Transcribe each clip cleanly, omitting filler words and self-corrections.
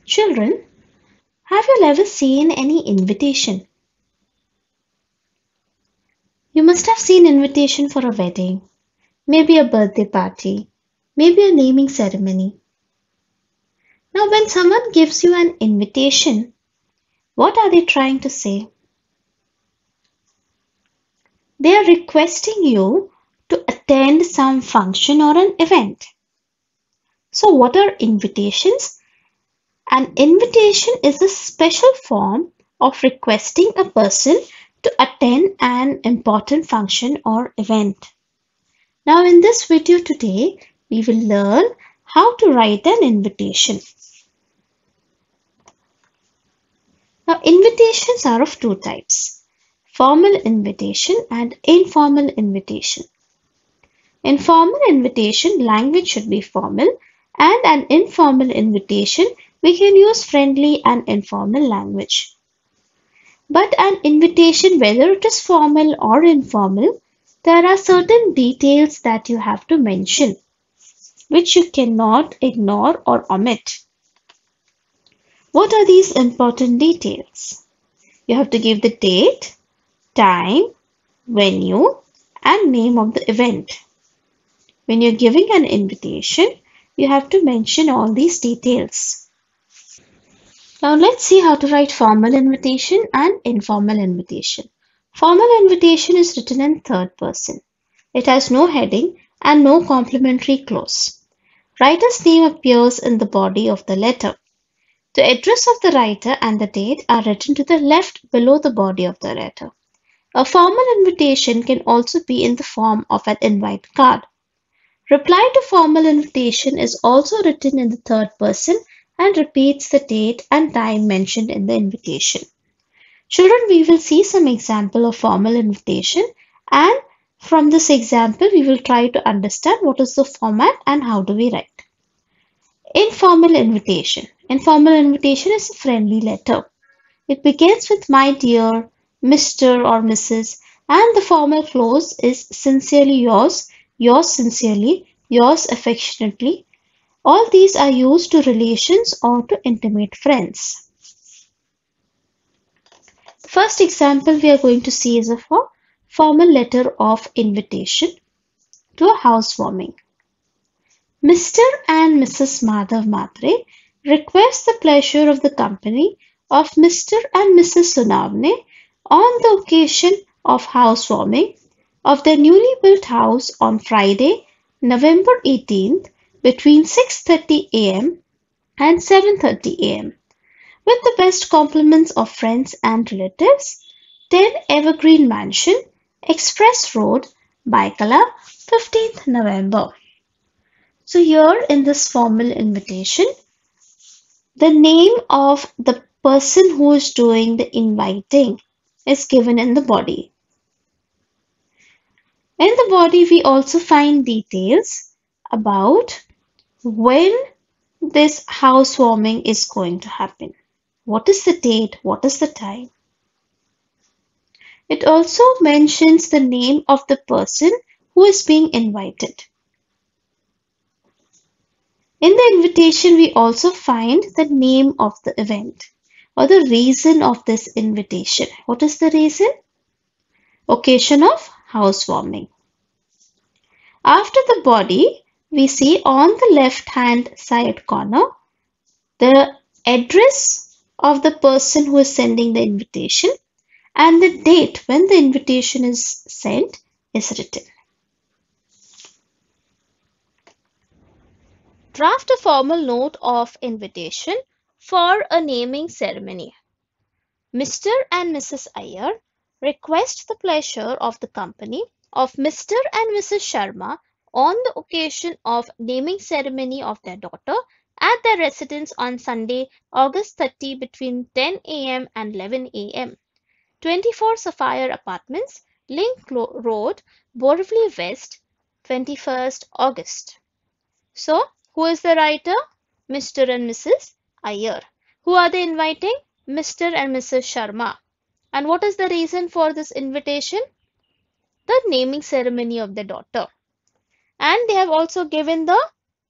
Children, have you ever seen any invitation? You must have seen invitation for a wedding, maybe a birthday party, maybe a naming ceremony. Now, when someone gives you an invitation, what are they trying to say? They are requesting you to attend some function or an event. So, what are invitations? An invitation is a special form of requesting a person to attend an important function or event. Now, in this video today, we will learn how to write an invitation. Now, invitations are of two types: formal invitation and informal invitation. In formal invitation, language should be formal, and an informal invitation, we can use friendly and informal language. But an invitation, whether it is formal or informal, there are certain details that you have to mention, which you cannot ignore or omit. What are these important details? You have to give the date, time, venue, and name of the event. When you're giving an invitation, you have to mention all these details. Now let's see how to write formal invitation and informal invitation. Formal invitation is written in third person. It has no heading and no complementary clause. Writer's name appears in the body of the letter. The address of the writer and the date are written to the left below the body of the letter. A formal invitation can also be in the form of an invite card. Reply to formal invitation is also written in the third person and repeats the date and time mentioned in the invitation. Children, we will see some example of formal invitation, and from this example we will try to understand what is the format and how do we write. Informal invitation. Informal invitation is a friendly letter. It begins with my dear, Mr. or Mrs. and the formal clause is sincerely yours, yours sincerely, yours affectionately. All these are used to relations or to intimate friends. The first example we are going to see is a formal letter of invitation to a housewarming. Mr. and Mrs. Madhav Matre request the pleasure of the company of Mr. and Mrs. Sunavne on the occasion of housewarming of their newly built house on Friday, November 18th between 6:30 a.m. and 7:30 a.m. with the best compliments of friends and relatives. 10 Evergreen Mansion, Express Road, Baikala, 15th November. So here in this formal invitation, the name of the person who is doing the inviting is given in the body. In the body, we also find details about when this housewarming is going to happen. What is the date? What is the time? It also mentions the name of the person who is being invited. In the invitation, we also find the name of the event or the reason of this invitation. What is the reason? Occasion of housewarming. After the body, we see on the left hand side corner the address of the person who is sending the invitation and the date when the invitation is sent is written. Draft a formal note of invitation for a naming ceremony. Mr. and Mrs. Iyer request the pleasure of the company of Mr. and Mrs. Sharma on the occasion of naming ceremony of their daughter at their residence on Sunday, August 30 between 10 a.m. and 11 a.m. 24 Sapphire Apartments, Link Road, Borivali West, 21st August. So, who is the writer? Mr. and Mrs. Iyer. Who are they inviting? Mr. and Mrs. Sharma. And what is the reason for this invitation? The naming ceremony of their daughter. And they have also given the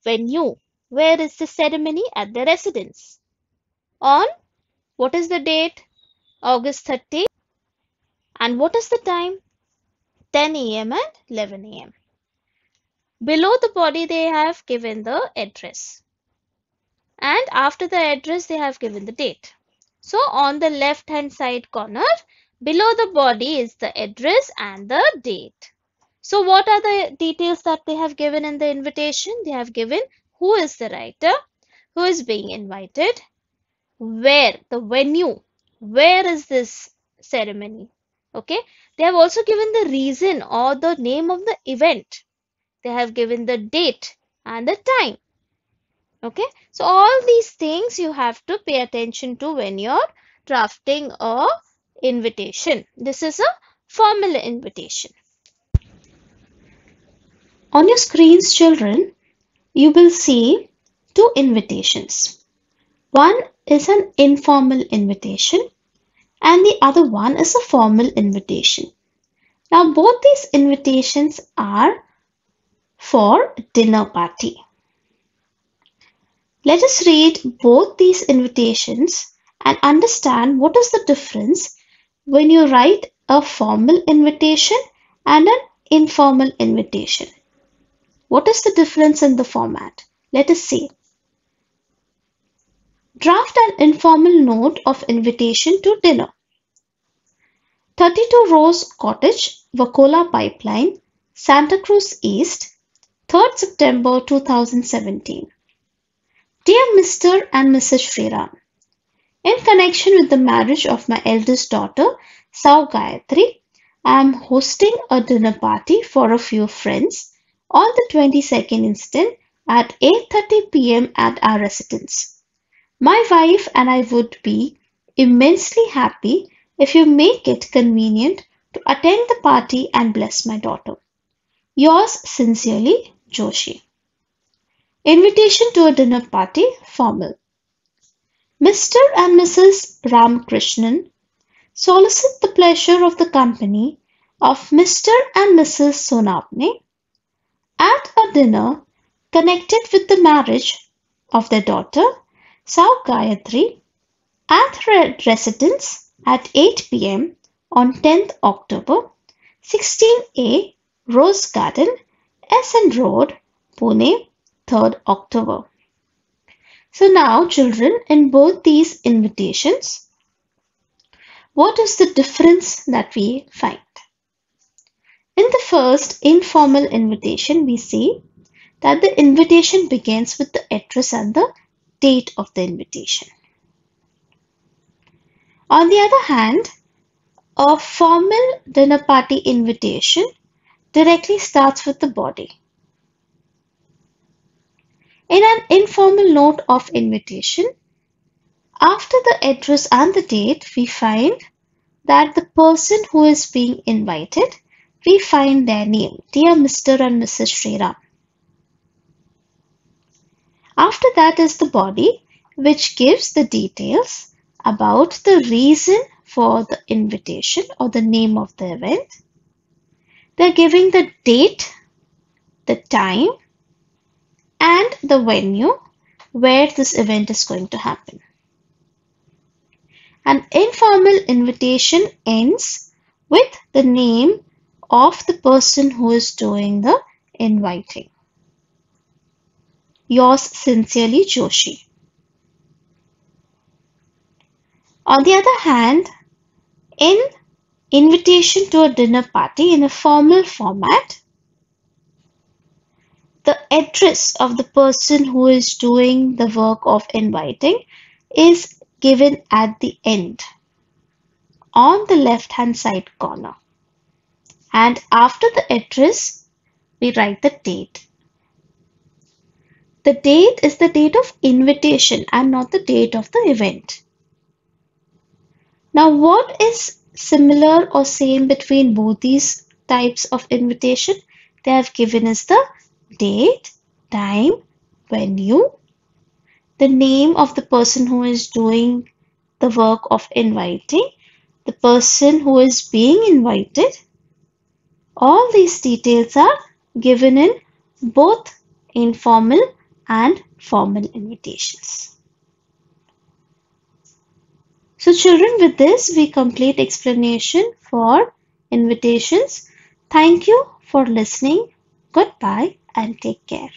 venue. Where is the ceremony? At their residence. On what is the date? August 30. And what is the time? 10 a.m. and 11 a.m. Below the body, they have given the address. And after the address, they have given the date. So on the left hand side corner, below the body is the address and the date. So what are the details that they have given in the invitation? They have given who is the writer, who is being invited, where, the venue, where is this ceremony. Okay, they have also given the reason or the name of the event. They have given the date and the time. Okay, so all these things you have to pay attention to when you're drafting a invitation. This is a formal invitation. On your screens, children, you will see two invitations. One is an informal invitation and the other one is a formal invitation. Now both these invitations are for dinner party. Let us read both these invitations and understand what is the difference when you write a formal invitation and an informal invitation. What is the difference in the format? Let us see. Draft an informal note of invitation to dinner. 32 Rose Cottage, Wacola Pipeline, Santa Cruz East, 3rd September 2017. Dear Mr. and Mrs. Sriram, in connection with the marriage of my eldest daughter, Sau Gayatri, I am hosting a dinner party for a few friends on the 22nd instant at 8:30 p.m. at our residence. My wife and I would be immensely happy if you make it convenient to attend the party and bless my daughter. Yours sincerely, Joshi. Invitation to a dinner party, formal. Mr. and Mrs. Ramakrishnan solicit the pleasure of the company of Mr. and Mrs. Sonapne at a dinner connected with the marriage of their daughter, Sau Gayatri, at her residence at 8 p.m. on 10th October, 16A Rose Garden, SN Road, Pune, 3rd October. So now, children, in both these invitations, what is the difference that we find? In the first informal invitation, we see that the invitation begins with the address and the date of the invitation. On the other hand, a formal dinner party invitation directly starts with the body. In an informal note of invitation, after the address and the date, we find that the person who is being invited, we find their name, Dear Mr. and Mrs. Sriram. After that is the body, which gives the details about the reason for the invitation or the name of the event. They're giving the date, the time, and the venue where this event is going to happen. An informal invitation ends with the name of the person who is doing the inviting. Yours sincerely, Joshi. On the other hand, in invitation to a dinner party in a formal format, the address of the person who is doing the work of inviting is given at the end on the left hand side corner. And after the address, we write the date. The date is the date of invitation and not the date of the event. Now, what is similar or same between both these types of invitation? They have given us the date, time, venue, the name of the person who is doing the work of inviting, the person who is being invited. All these details are given in both informal and formal invitations. So children, with this we complete explanation for invitations. Thank you for listening. Goodbye and take care.